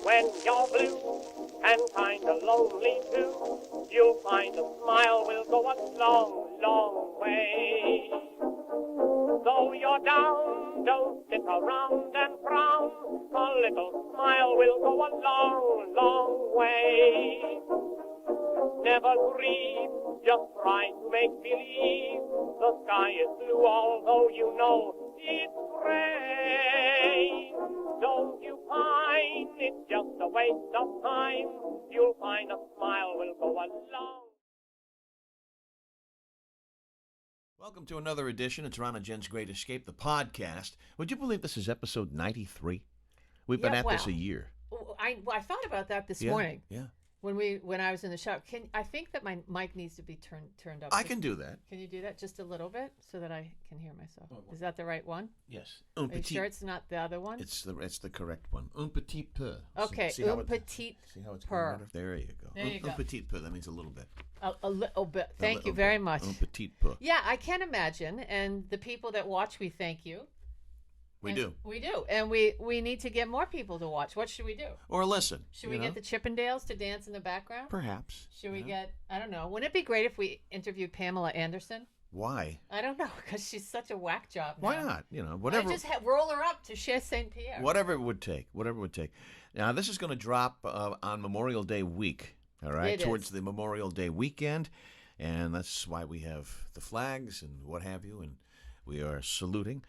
When you're blue and kinda lonely too, you'll find a smile will go a long, long way. Though you're down, don't sit around and frown. A little smile will go a long, long way. Never grieve, just try to make believe the sky is blue, although you know it's gray. Don't you pine, it's just a waste of time. You'll find a smile will go a long. Welcome to another edition of Toronto Jen's Great Escape, the podcast. Would you believe this is episode 93? We've been at this a year. I thought about that this morning. Yeah. When I was in the shop. I think that my mic needs to be turned up. I can do that. Can you do that just a little bit so that I can hear myself? Is that the right one? Yes. Are you sure it's not the other one? It's the correct one. Un petit peu. Okay. See un petit see how it's peu. going? There you go. There you go. Un petit peu. That means a little bit. A little bit. Thank you very much. Un petit peu. Yeah, I can imagine. And the people that watch, we thank you. We do. We do. And we need to get more people to watch. What should we do? Or listen. Should we get the Chippendales to dance in the background? Perhaps. Should we get, I don't know. Wouldn't it be great if we interviewed Pamela Anderson? Why? I don't know, because she's such a whack job now. Why not? Whatever. I just roll her up to Chez St. Pierre. Whatever it would take. Now, this is going to drop on Memorial Day week, all right? Towards the Memorial Day weekend. And that's why we have the flags and what have you, and we are saluting.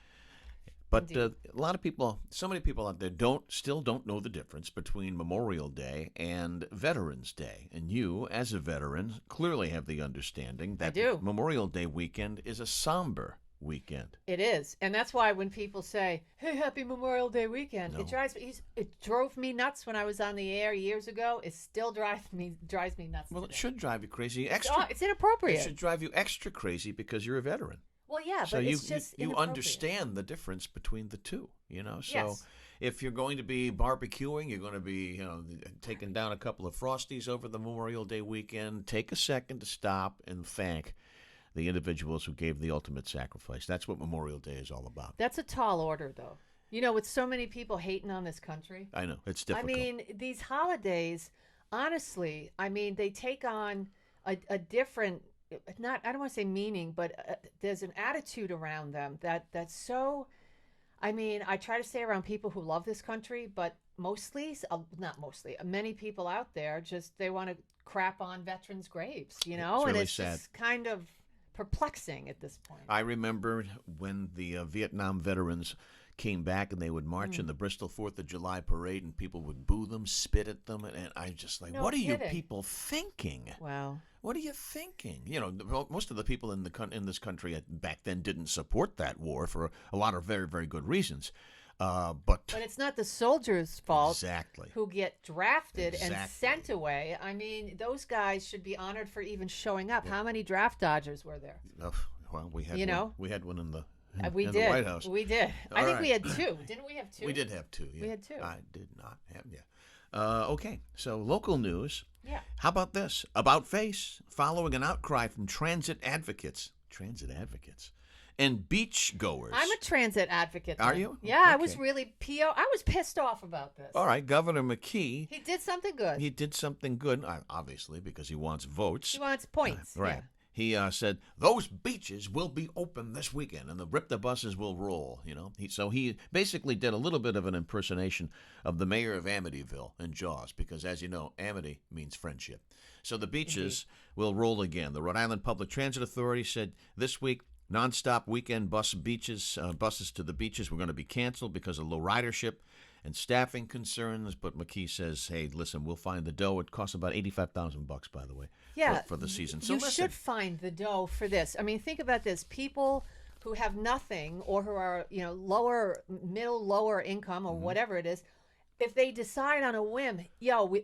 But a lot of people, so many people out there still don't know the difference between Memorial Day and Veterans Day. And you, as a veteran, clearly have the understanding that Memorial Day weekend is a somber weekend. It is. And that's why when people say, hey, happy Memorial Day weekend, it drove me nuts when I was on the air years ago. It still drives me nuts. Well, today. It should drive you crazy. It's inappropriate. It should drive you extra crazy because you're a veteran. Well, yeah, so but it's just you understand the difference between the two, So yes. If you're going to be barbecuing, you're going to be, taking down a couple of Frosties over the Memorial Day weekend, take a second to stop and thank the individuals who gave the ultimate sacrifice. That's what Memorial Day is all about. That's a tall order, though. With so many people hating on this country. I know. It's difficult. I mean, these holidays, honestly, they take on a different... I don't want to say meaning, but there's an attitude around them that's so, I try to stay around people who love this country, but many people out there they want to crap on veterans' graves, It's and really it's sad. just kind of perplexing at this point. I remember when the Vietnam veterans came back and they would march in the Bristol 4th of July parade and people would boo them, spit at them, and I just what are you people thinking? Wow. What are you thinking? Most of the people in this country back then didn't support that war for a lot of very, very good reasons. But it's not the soldiers' fault who get drafted and sent away. Those guys should be honored for even showing up. Yeah. How many draft dodgers were there? Well, we had one. We had one in the we in did. The White House. We did. I think we had two. Didn't we have two? We did have two. Yeah. We had two. I did not have. Yeah. Okay. So local news. Yeah. How about this? About face following an outcry from transit advocates. And beach goers. I'm a transit advocate. Are you? Yeah, okay. I was really I was pissed off about this. All right, Governor McKee. He did something good. Obviously, because he wants votes. He wants points. Right. Yeah. He said, those beaches will be open this weekend, and the buses will roll, So he basically did a little bit of an impersonation of the mayor of Amityville in Jaws, because, as you know, Amity means friendship. So the beaches will roll again. The Rhode Island Public Transit Authority said this week, nonstop weekend buses to the beaches were going to be canceled because of low ridership and staffing concerns. But McKee says, hey, listen, we'll find the dough. It costs about $85,000, by the way, for the season. So you should find the dough for this. Think about this. People who have nothing or who are, lower income or whatever it is, if they decide on a whim,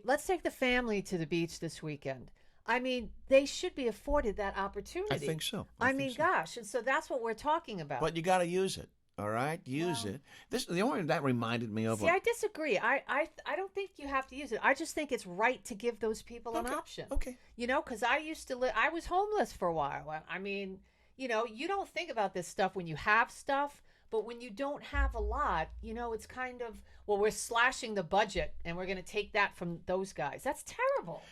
let's take the family to the beach this weekend. They should be afforded that opportunity. I think so. Gosh. And so that's what we're talking about. But you got to use it. All right, use it. The only thing that reminded me of. See, I disagree. I don't think you have to use it. I just think it's right to give those people an option. Okay. Because I used to live. I was homeless for a while. You don't think about this stuff when you have stuff, But when you don't have a lot, it's kind of, well, we're slashing the budget and we're going to take that from those guys. That's terrible.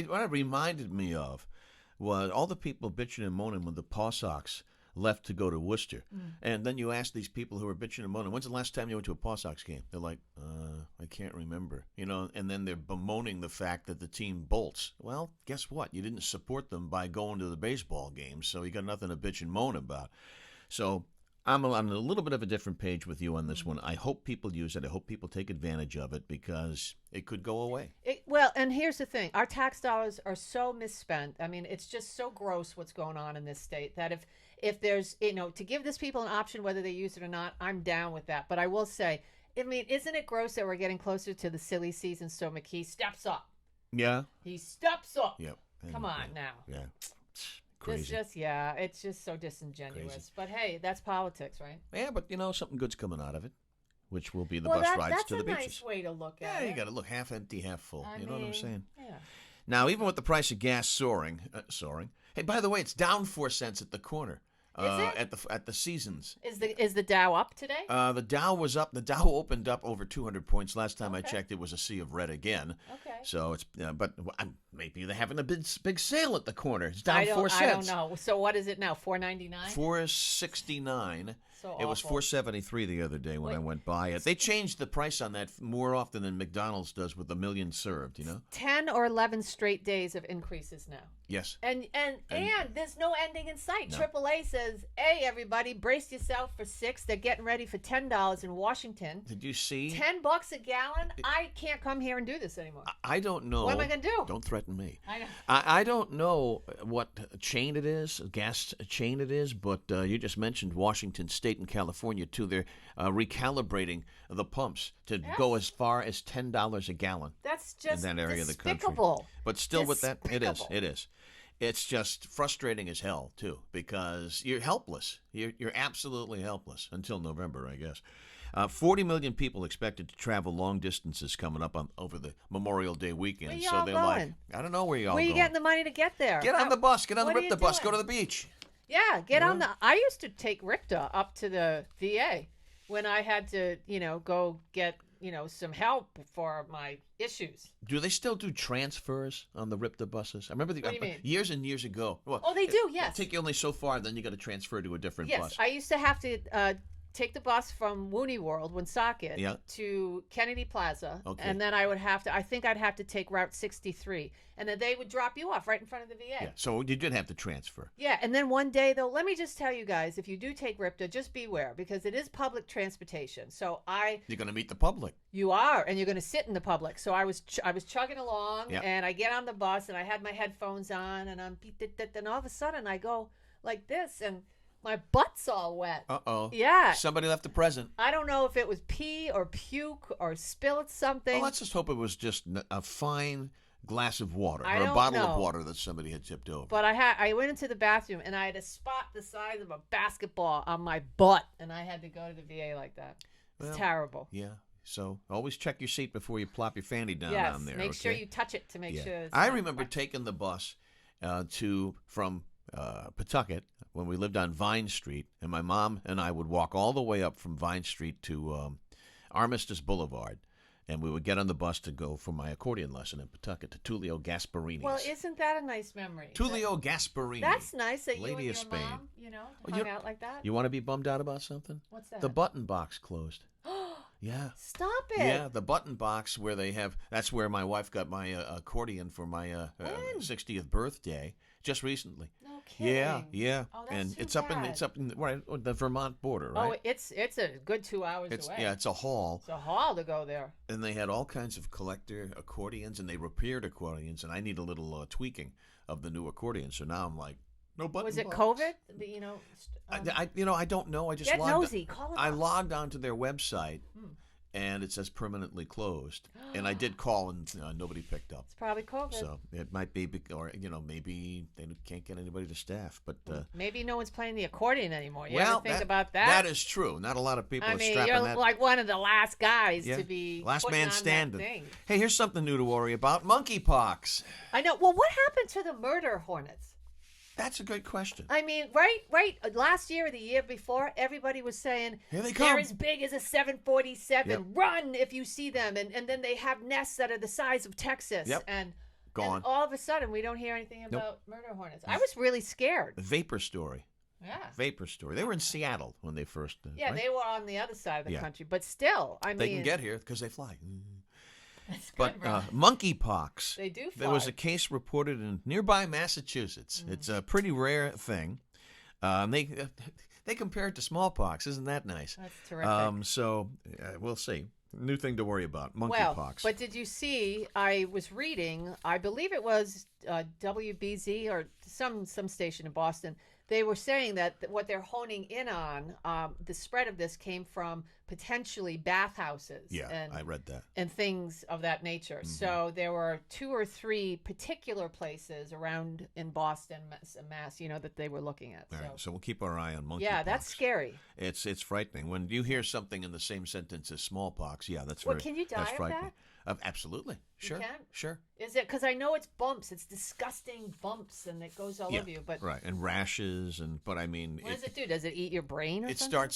What it reminded me of was all the people bitching and moaning when the Paw Sox left to go to Worcester. And then you ask these people who are bitching and moaning, when's the last time you went to a Paw Sox game? They're like, I can't remember. And then they're bemoaning the fact that the team bolts. Well, guess what? You didn't support them by going to the baseball games, so you got nothing to bitch and moan about. So I'm on a little bit of a different page with you on this one. I hope people use it. I hope people take advantage of it because it could go away. Well, and here's the thing. Our tax dollars are so misspent. I mean, it's just so gross what's going on in this state that if there's, to give this people an option whether they use it or not, I'm down with that. But I will say, I mean, isn't it gross that we're getting closer to the silly season so McKee steps up? Yeah. He steps up. Yep. Come on now. Yeah. Crazy. It's just so disingenuous. Crazy. But hey, that's politics, right? Yeah, but something good's coming out of it, which will be the bus rides to the beaches. That's a nice way to look at it. Yeah, you got to look half empty, half full. You know what I'm saying? Yeah. Now, even with the price of gas soaring. Hey, by the way, it's down 4 cents at the corner. Is it? At the Seasons. Is the Dow up today? The Dow was up. The Dow opened up over 200 points. Last time I checked, it was a sea of red again. Okay. So it's but maybe they're having a big sale at the corner. It's down 4 cents. I don't know. So what is it now? $4.99? $4.69. So it was $4.73 the other day when I went by it. They changed the price on that more often than McDonald's does with a million served. 10 or 11 straight days of increases now. Yes. And there's no ending in sight. No. AAA says, hey, everybody, brace yourself for $6. They're getting ready for $10 in Washington. Did you see? $10 a gallon? I can't come here and do this anymore. I don't know. What am I going to do? Don't threaten me. I know. I don't know what chain it is, gas chain it is, but you just mentioned Washington State and California, too. They're recalibrating the pumps to go as far as $10 a gallon. That's just in that area of the country. despicable. But still with that, it is. It's just frustrating as hell, too, because you're helpless. You're absolutely helpless until November, I guess. 40 million people expected to travel long distances coming up over the Memorial Day weekend. Where so y'all they're going? like, I don't know where y'all Where are you going. getting the money to get there? Get on the bus. Get on what the are Rip you the bus. Go doing? to the beach. Yeah, get on the. I used to take Ripta up to the VA when I had to, go get, some help for my issues. Do they still do transfers on the Ripta buses? I remember What do you mean? years and years ago. Well, Oh, they do, yes. It'll take you only so far, then you got to transfer to a different Yes, bus. I used to have to take the bus from Wooney World, Woonsocket, to Kennedy Plaza, and then I think I'd have to take Route 63, and then they would drop you off right in front of the VA. Yeah, so you did have to transfer. Yeah, and then one day, though, let me just tell you guys, if you do take RIPTA, just beware, because it is public transportation. So You're going to meet the public. You are, and you're going to sit in the public. So I was chugging along, Yep. and I get on the bus, and I had my headphones on, and and all of a sudden I go like this, and my butt's all wet. Uh-oh. Yeah. Somebody left a present. I don't know if it was pee or puke or spilled something. Well, let's just hope it was just a fine glass of water I or a don't bottle know. of water that somebody had tipped over. But I went into the bathroom, and I had a spot the size of a basketball on my butt, and I had to go to the VA like that. It's Well, terrible. Yeah. So always check your seat before you plop your fanny down Yes, on there. make sure okay? you touch it to make sure. It's I not remember wet. taking the bus from Pawtucket when we lived on Vine Street, and my mom and I would walk all the way up from Vine Street to Armistice Boulevard, and we would get on the bus to go for my accordion lesson in Pawtucket to Tullio Gasparini's. Well, isn't that a nice memory? Tullio Gasparini. That's nice that you Lady and your of Spain. mom, Oh, hung you- out like that. You want to be bummed out about something? What's that? The button box closed. Yeah. Stop it. Yeah, the button box where they have. That's where my wife got my accordion for my 60th birthday just recently. No kidding. Yeah. Oh, that's and too it's up in right on the Vermont border, right? Oh, it's a good 2 hours away. Yeah, it's a hall. It's a haul to go there. And they had all kinds of collector accordions, and they repaired accordions, and I need a little tweaking of the new accordion. So now I'm like, no button Was it box. COVID? I don't know. I just Get logged nosy. Call them I up. logged onto their website, and it says permanently closed. And I did call, and nobody picked up. It's probably COVID. So it might be, or maybe they can't get anybody to staff. But Maybe no one's playing the accordion anymore. You well, ever think about that? That is true. Not a lot of people I are mean, strapping you're that. like one of the last guys Yeah. to be Last putting man on standing. That thing. Hey, here's something new to worry about: monkeypox. I know. Well, what happened to the murder hornets? That's a good question. I mean, right. Last year or the year before, everybody was saying Here they they're come. as big as a 747. Yep. Run if you see them, and then they have nests that are the size of Texas. Yep. And Gone. And all of a sudden, we don't hear anything Nope. about murder hornets. I was really scared. Vapor story. Yeah. Vapor story. They were in Seattle when they first. Yeah, right? they were on the other side of the Yeah. country, but still, I mean, They can get here because they fly. That's good, But right? monkeypox. They do There was fly. a case reported in nearby Massachusetts. It's a pretty rare thing. They compare it to smallpox. Isn't that nice? That's terrific. So we'll see. New thing to worry about. Well, Monkeypox. but did you see? I was reading. I believe it was WBZ or some station in Boston. They were saying that what they're honing in on, the spread of this came from potentially bathhouses. Yeah, and, I read that. and things of that nature. So there were 2 or 3 particular places around in Boston, Mass, that they were looking at. All So right, so we'll keep our eye on monkeypox. yeah, that's scary. It's frightening when you hear something in the same sentence as smallpox. Yeah, that's Well, very. can you die that's of frightening. that? Absolutely. Sure. can? Sure. Is it because I know it's bumps? It's disgusting bumps, and it goes all Yeah, over you. But right, and rashes, but I mean, what does it do? Does it eat your brain or it something?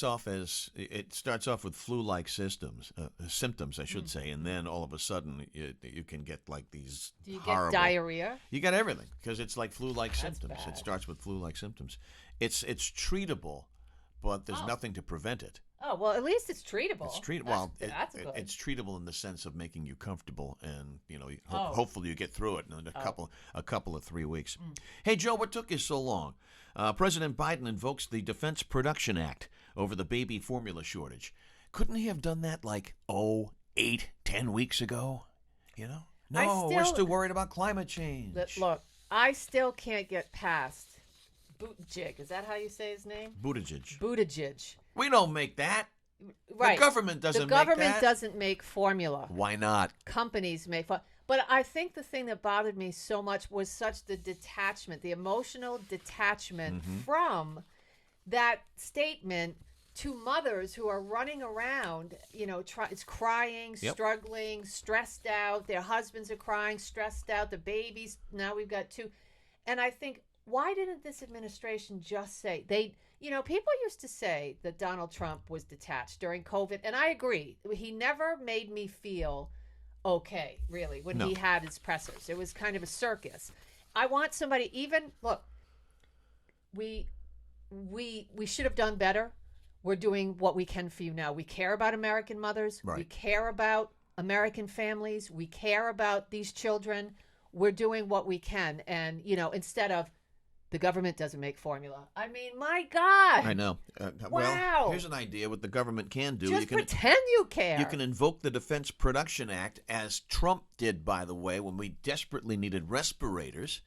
starts off with flu-like symptoms, I should Mm. say, and then all of a sudden you can get like these Do you horrible. get diarrhea? You get everything because it's like flu-like That's symptoms. bad. It starts with flu-like symptoms. It's treatable, but there's Oh. nothing to prevent it. Oh well, at least it's treatable. It's treatable. Well, That's good. it's treatable in the sense of making you comfortable, and Oh. hopefully you get through it in a couple of 3 weeks. Mm. Hey Joe, what took you so long? President Biden invokes the Defense Production Act over the baby formula shortage. Couldn't he have done that like 8-10 weeks ago? No, we're still worried about climate change. Look, I still can't get past Buttigieg. Is that how you say his name? Buttigieg. Buttigieg. We don't make that. Right. The government doesn't The make government that. doesn't make formula. Why not? Companies make fun. But I think the thing that bothered me so much was such the detachment, the emotional detachment Mm-hmm. from that statement to mothers who are running around, it's crying, Yep. struggling, stressed out. Their husbands are crying, stressed out. The babies, now we've got 2. And I think, why didn't this administration just say people used to say that Donald Trump was detached during COVID, and I agree. He never made me feel okay, really, when No. he had his pressers. It was kind of a circus. I want somebody, look, we should have done better. We're doing what we can for you now. We care about American mothers. Right. We care about American families. We care about these children. We're doing what we can. And, instead of the government doesn't make formula. I mean, my God. I know. Wow. Well, here's an idea what the government can do. Just pretend you care. You can invoke the Defense Production Act, as Trump did, by the way, when we desperately needed respirators.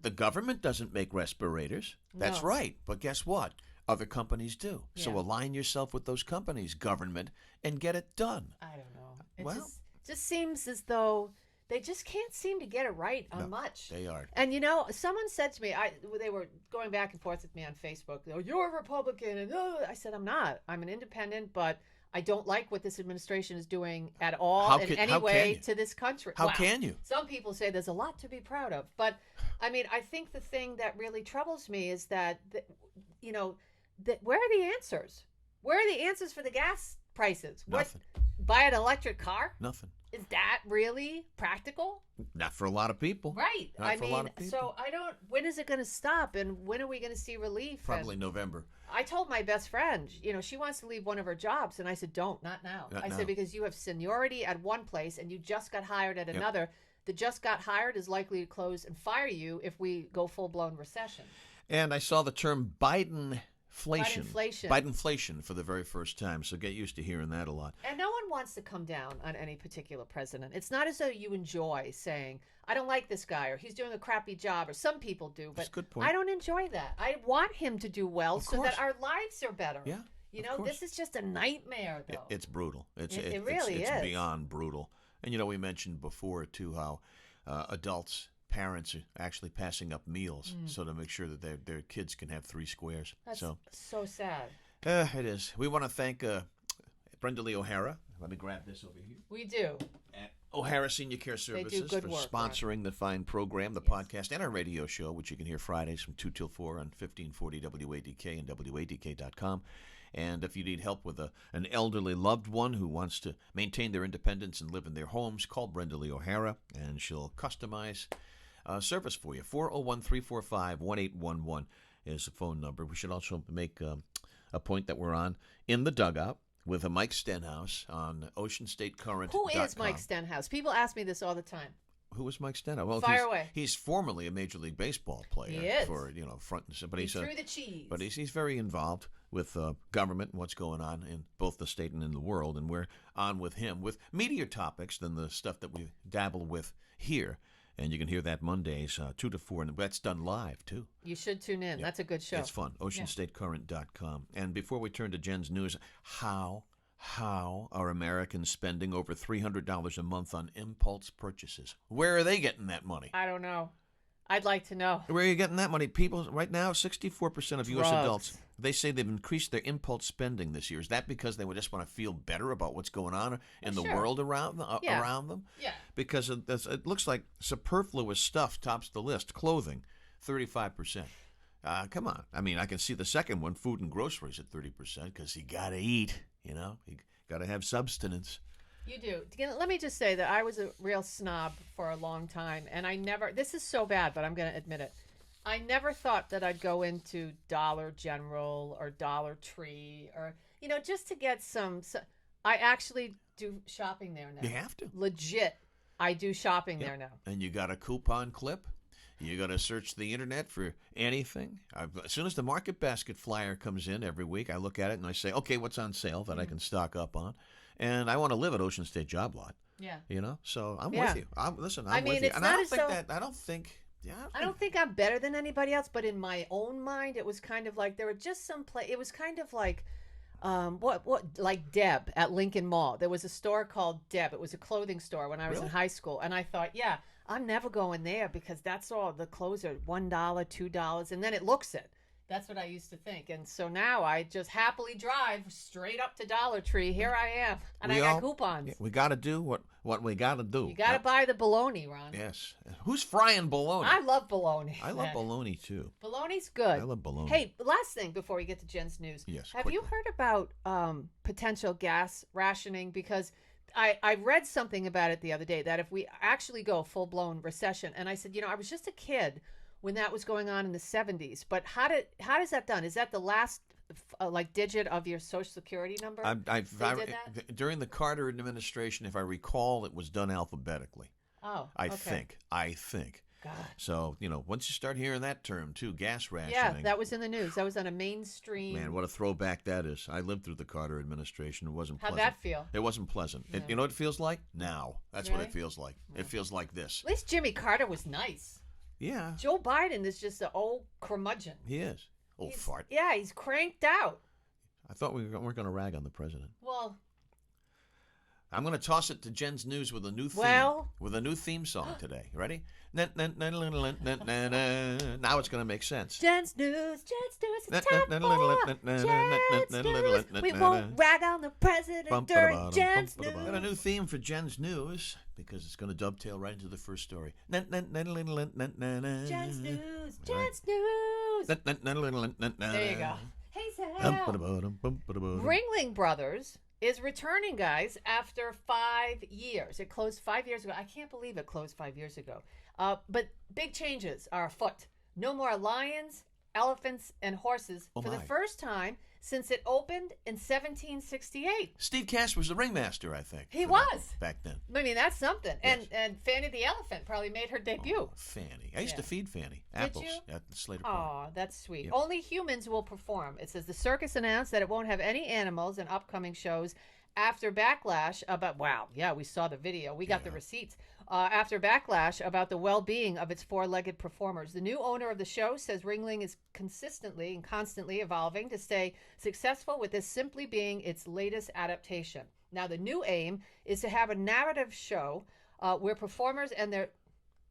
The government doesn't make respirators. That's No. right. But guess what? Other companies do. So Yeah. align yourself with those companies, government, and get it done. I don't know. It Well- just seems as though they just can't seem to get it right on No, much. They are. And someone said to me, they were going back and forth with me on Facebook. Oh, you're a Republican, and I said I'm not. I'm an independent, but I don't like what this administration is doing at all How in can- any how can way you? to this country. How Wow. can you? Some people say there's a lot to be proud of, but I mean, I think the thing that really troubles me is that where are the answers? Where are the answers for the gas prices? Nothing. Buy an electric car? Nothing. Is that really practical? Not for a lot of people. Right. Not for a lot of people. So when is it going to stop, and when are we going to see relief? Probably And November. I told my best friend, she wants to leave one of her jobs, and I said, don't, not now. Not I now. said, because you have seniority at one place and you just got hired at another. The just got hired is likely to close and fire you if we go full-blown recession. And I saw the term Bidenflation. Bidenflation. Bidenflation for the very first time. So get used to hearing that a lot. And no one wants to come down on any particular president. It's not as though you enjoy saying, I don't like this guy, or he's doing a crappy job, or some people do, but That's a good point. I don't enjoy that. I want him to do well Of so course. that our lives are better. Yeah, of course. This is just a nightmare, though. It's brutal. It really it's is. beyond brutal. And we mentioned before too how parents are actually passing up meals so to make sure that their kids can have 3 squares. That's So so sad. it is. We want to thank Brenda Lee O'Hara. Let me grab this over here. We do. O'Hara Senior Care Services good for work, sponsoring the fine program, the podcast, and our radio show, which you can hear Fridays from 2 till 4 on 1540 WADK and WADK.com. And if you need help with an elderly loved one who wants to maintain their independence and live in their homes, call Brenda Lee O'Hara, and she'll customize service for you. 401-345-1811 is the phone number. We should also make a point that we're on In the Dugout with a Mike Stenhouse on OceanStateCurrent.com. Who is Mike Stenhouse? People ask me this all the time. Who is Mike Stenhouse? Well, Fire away. He's formerly a Major League Baseball player. He is. For, front and center. But He threw the cheese. But he's very involved with government and what's going on in both the state and in the world. And we're on with him with meatier topics than the stuff that we dabble with here. And you can hear that Mondays, 2 to 4. And that's done live, too. You should tune in. Yeah. That's a good show. It's fun. OceanStateCurrent.com. And before we turn to Jen's news, how are Americans spending over $300 a month on impulse purchases? Where are they getting that money? I don't know. I'd like to know. Where are you getting that money? People, right now, 64% of U.S. adults, they say they've increased their impulse spending this year. Is that because they would just want to feel better about what's going on in the world around them? Yeah. Because it looks like superfluous stuff tops the list. Clothing, 35%. Come on. I mean, I can see the second one, food and groceries, at 30% because you got to eat, you got to have substance. You do. Let me just say that I was a real snob for a long time, and this is so bad, but I'm going to admit it. I never thought that I'd go into Dollar General or Dollar Tree or, just to get some. I actually do shopping there now. You have to. Legit. I do shopping there now. And you got a coupon clip. You got to search the internet for anything. As soon as the Market Basket flyer comes in every week, I look at it and I say, okay, what's on sale that I can stock up on? And I want to live at Ocean State Job Lot. Yeah. So I'm with you. I'm with you. It's and not I don't think I'm better than anybody else, but in my own mind, it was kind of like there were just some it was kind of like like Deb at Lincoln Mall. There was a store called Deb. It was a clothing store when I was in high school, and I thought, I'm never going there because that's all the clothes are $1, $2, and then it looks it. That's what I used to think. And so now I just happily drive straight up to Dollar Tree. Here I am. And I got coupons. We got to do what we got to do. You got to buy the bologna, Ron. Yes. Who's frying bologna? I love bologna. I love bologna, too. Bologna's good. I love bologna. Hey, last thing before we get to Jen's news. Yes. Have you heard about potential gas rationing? Because I read something about it the other day, that if we actually go full-blown recession, and I said, I was just a kid when that was going on in the 70s. But how does that done? Is that the last digit of your Social Security number? During the Carter administration, if I recall, it was done alphabetically. Oh, I think. God. So, once you start hearing that term, too, gas rationing. Yeah, that was in the news. That was on a mainstream. Man, what a throwback that is. I lived through the Carter administration. It wasn't pleasant. How'd that feel? It wasn't pleasant. No. You know what it feels like? Now. That's really? what it feels like. No. It feels like this. At least Jimmy Carter was nice. Yeah. Joe Biden is just an old curmudgeon. He is. Old fart. Yeah, he's cranked out. I thought we weren't going to rag on the president. Well, I'm going to toss it to Jen's news with a new theme. With a new theme song today. You ready? Now it's going to make sense. Jen's news. It's time for Jen's news. We won't rag on the president during Jen's news. Got a new theme for Jen's news because it's going to dovetail right into the first story. Jen's news. Jen's news. There you go. Hey, Sal. Ringling Brothers is returning, guys, after 5 years. It closed 5 years ago. I can't believe it closed 5 years ago. But big changes are afoot. No more lions, elephants, and horses for the first time since it opened in 1768. Steve Cash was the ringmaster, I think. He was. Back then. I mean, that's something. Yes. And Fanny the elephant probably made her debut. Oh, Fanny. I used to feed Fanny apples at the Slater Park. Oh, that's sweet. Yep. Only humans will perform. It says the circus announced that it won't have any animals in upcoming shows after backlash about, we saw the video. We got the receipts. After backlash about the well-being of its four-legged performers. The new owner of the show says Ringling is consistently and constantly evolving to stay successful, with this simply being its latest adaptation. Now, the new aim is to have a narrative show where performers and their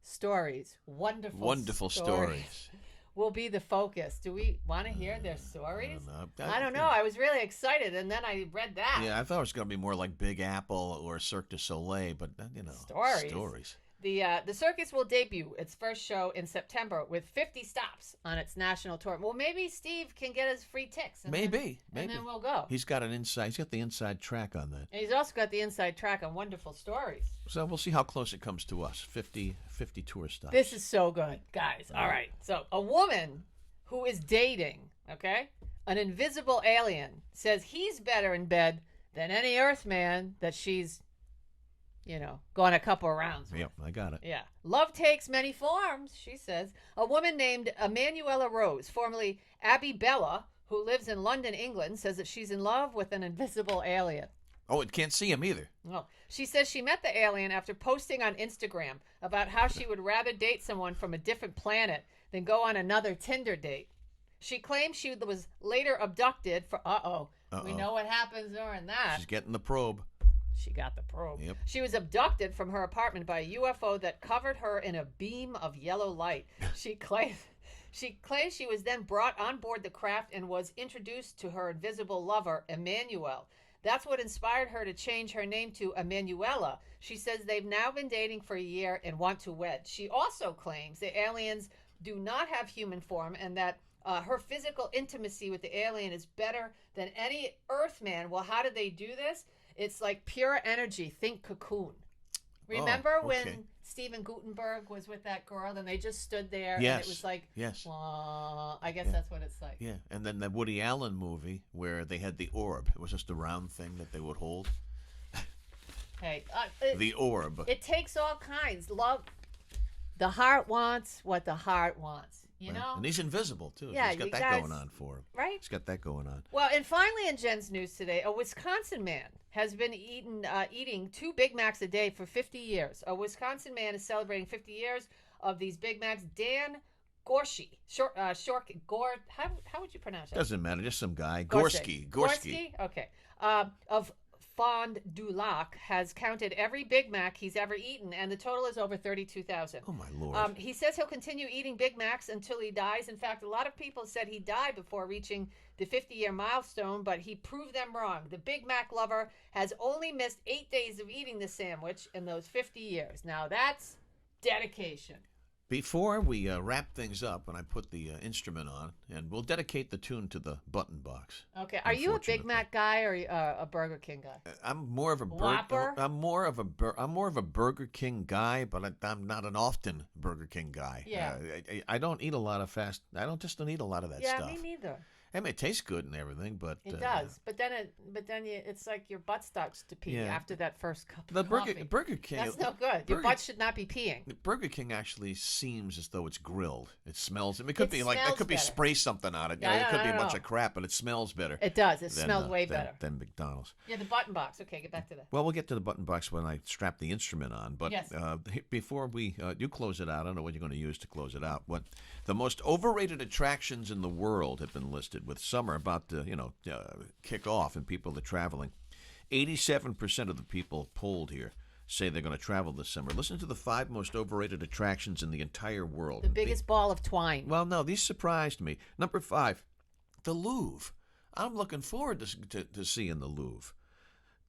stories, wonderful stories, will be the focus. Do we want to hear their stories? know. I don't know. I was really excited, and then I read that. Yeah, I thought it was going to be more like Big Apple or Cirque du Soleil, but stories. The circus will debut its first show in September with 50 stops on its national tour. Well, maybe Steve can get us free tickets. Maybe. And then we'll go. He's got the inside track on that. And he's also got the inside track on Wonderful Stories. So we'll see how close it comes to us. 50 tour stops. This is so good, guys. All right. So a woman who is dating, okay, an invisible alien says he's better in bed than any Earthman that she's gone a couple of rounds with. Yep, I got it. Yeah. Love takes many forms, she says. A woman named Emanuela Rose, formerly Abby Bella, who lives in London, England, says that she's in love with an invisible alien. Oh, it can't see him either. Well, she says she met the alien after posting on Instagram about how she would rather date someone from a different planet than go on another Tinder date. She claims she was later abducted for... We know what happens during that. She's getting the probe. She got the probe. Yep. She was abducted from her apartment by a UFO that covered her in a beam of yellow light. She claims she was then brought on board the craft and was introduced to her invisible lover, Emmanuel. That's what inspired her to change her name to Emanuela. She says they've now been dating for a year and want to wed. She also claims the aliens do not have human form and that her physical intimacy with the alien is better than any Earthman. Well, how did they do this? It's like pure energy. Think Cocoon. Remember when Steven Gutenberg was with that girl and they just stood there and it was like, I guess that's what it's like. Yeah, and then the Woody Allen movie where they had the orb. It was just a round thing that they would hold. Hey, the orb. It takes all kinds. Love. The heart wants what the heart wants. You know? And he's invisible, too. Yeah, he's got that going on for him. Right? He's got that going on. Well, and finally in Jen's news today, a Wisconsin man has been eating 2 Big Macs a day for 50 years. A Wisconsin man is celebrating 50 years of these Big Macs. Dan Gorski. How would you pronounce that? Doesn't matter. Just some guy. Gorski. Okay. Of Fond du Lac has counted every Big Mac he's ever eaten, and the total is over 32,000. Oh, my Lord. He says he'll continue eating Big Macs until he dies. In fact, a lot of people said he died before reaching the 50-year milestone, but he proved them wrong. The Big Mac lover has only missed 8 days of eating the sandwich in those 50 years. Now, that's dedication. Before we wrap things up, and I put the instrument on, and we'll dedicate the tune to the Button Box. Okay. Are you a Big Mac guy or a Burger King guy? I'm more of a Whopper? I'm more of a Burger King guy, but I'm not an often Burger King guy. Yeah. I don't eat a lot of I don't eat a lot of that stuff. Yeah, me neither. I mean, it tastes good and everything, but it does. But then it's like your butt starts to pee after that first cup of coffee. Burger King. That's no good. Your butt should not be peeing. Burger King actually seems as though it's grilled. It smells. It could be spray something on it. It could be a bunch of crap, but it smells better. It does. It smells way better than McDonald's. Yeah, the Button Box. Okay, get back to that. Well, we'll get to the Button Box when I strap the instrument on. But yes. Before you close it out, I don't know what you're going to use to close it out. What the most overrated attractions in the world have been listed, with summer about to kick off and people are traveling. 87% of the people polled here say they're going to travel this summer. Listen to the 5 most overrated attractions in the entire world. The biggest ball of twine. Well, no, these surprised me. Number 5, the Louvre. I'm looking forward to seeing the Louvre.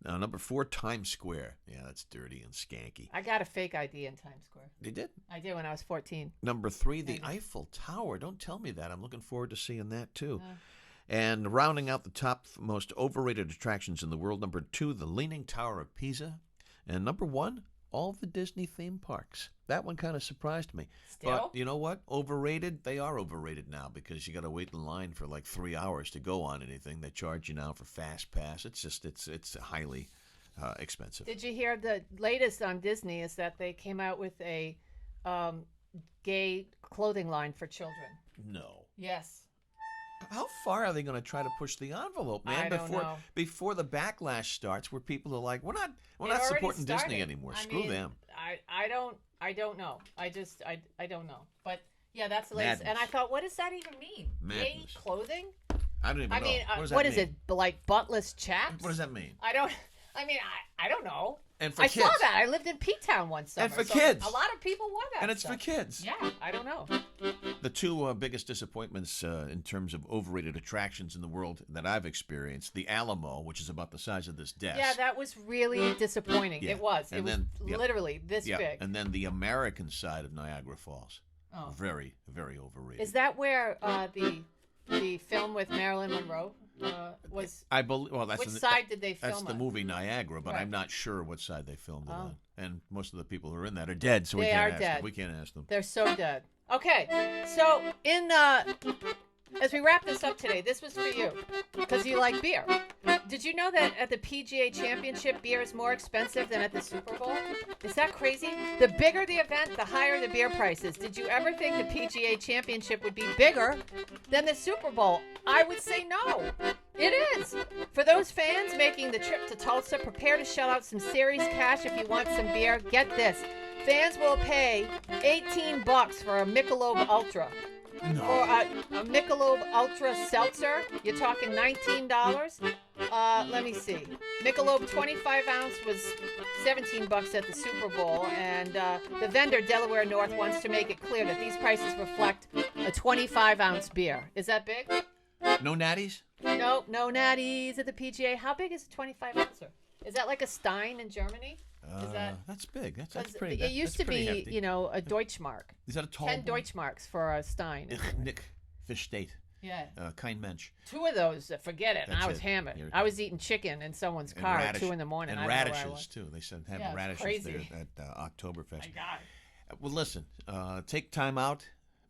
Now, number 4, Times Square. Yeah, that's dirty and skanky. I got a fake ID in Times Square. You did? I did when I was 14. Number 3, the Eiffel Tower. Don't tell me that. I'm looking forward to seeing that, too. And rounding out the top most overrated attractions in the world, number 2, the Leaning Tower of Pisa. And number 1, all the Disney theme parks. That one kind of surprised me. Still? But you know what? Overrated? They are overrated now because you got to wait in line for like 3 hours to go on anything. They charge you now for Fast Pass. It's highly expensive. Did you hear the latest on Disney is that they came out with a gay clothing line for children? No. Yes. How far are they going to try to push the envelope, man? I don't know. Before the backlash starts, where people are like, "We're not supporting Disney anymore. Screw them." I don't know. I don't know. But yeah, that's the latest. Madness. And I thought, what does that even mean? Madness. Gay clothing? I don't even know. What is it? Like buttless chaps? What does that mean? I don't know. And for I kids. saw that. I lived in P-Town one summer. And for so kids. A lot of people wore that And it's stuff. for kids. Yeah, I don't know. The two biggest disappointments in terms of overrated attractions in the world that I've experienced, the Alamo, which is about the size of this desk. Yeah, that was really disappointing. Yeah. It was. And It was then- yeah. literally this Yeah, big. and then the American side of Niagara Falls. Oh. Very, very overrated. Is that where the film with Marilyn Monroe was? I believe. Well, that's Which the, side did they film That's the on? movie Niagara, but Right. I'm not sure what side they filmed it Oh. on. And most of the people who are in that are dead, so we They can't are ask dead. them. We can't ask them. They're so dead. Okay, so as we wrap this up today, this was for you because you like beer. Did you know that at the PGA Championship, beer is more expensive than at the Super Bowl? Is that crazy? The bigger the event, the higher the beer prices. Did you ever think the PGA Championship would be bigger than the Super Bowl? I would say no. It is. For those fans making the trip to Tulsa, prepare to shell out some serious cash if you want some beer. Get this. Fans will pay $18 for a Michelob Ultra. No. Or a Michelob Ultra Seltzer, you're talking $19. Let me see. Michelob 25 ounce was $17 at the Super Bowl, and the vendor Delaware North wants to make it clear that these prices reflect a 25 ounce beer. Is that big? No natties? No natties at the PGA. How big is a 25 ouncer? Is that like a Stein in Germany? Is that? That's big. That's 'Cause pretty. it used that's to be, pretty hefty. a Deutschmark. Is that a tall 10 boy? Deutschmarks for a Stein. Nick Fish State. Yeah. Kein Mensch. 2 of those, forget it. And That's I was it. hammered. You're- I was eating chicken in someone's And car radish- at 2 in the morning. And I don't know where I radishes was. too. They said have Yeah, it's radishes crazy. there at Oktoberfest. My God. Well, listen. Take time out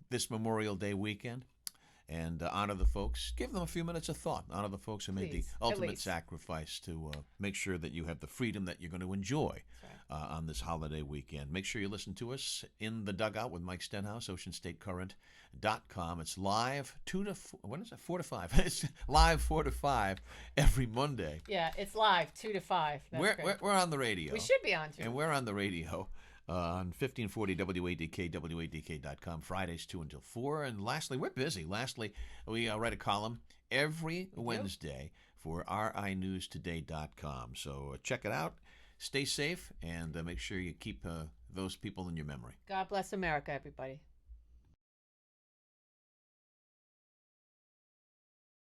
this Memorial Day weekend and honor the folks. Give them a few minutes of thought. Honor the folks who made Please, the at ultimate least. sacrifice to make sure that you have the freedom that you're going to enjoy on this holiday weekend. Make sure you listen to us in the Dugout with Mike Stenhouse, OceanStateCurrent.com. It's live 4 to 5. It's live 4 to 5 every Monday. Yeah, it's live 2 to 5. That's great. We're on the radio. We should be on too. And we're on the radio on 1540 WADK, WADK.com, Fridays 2 until 4. And lastly, we're busy. Lastly, we write a column every Wednesday for RINewsToday.com. So check it out. Stay safe and make sure you keep those people in your memory. God bless America, everybody.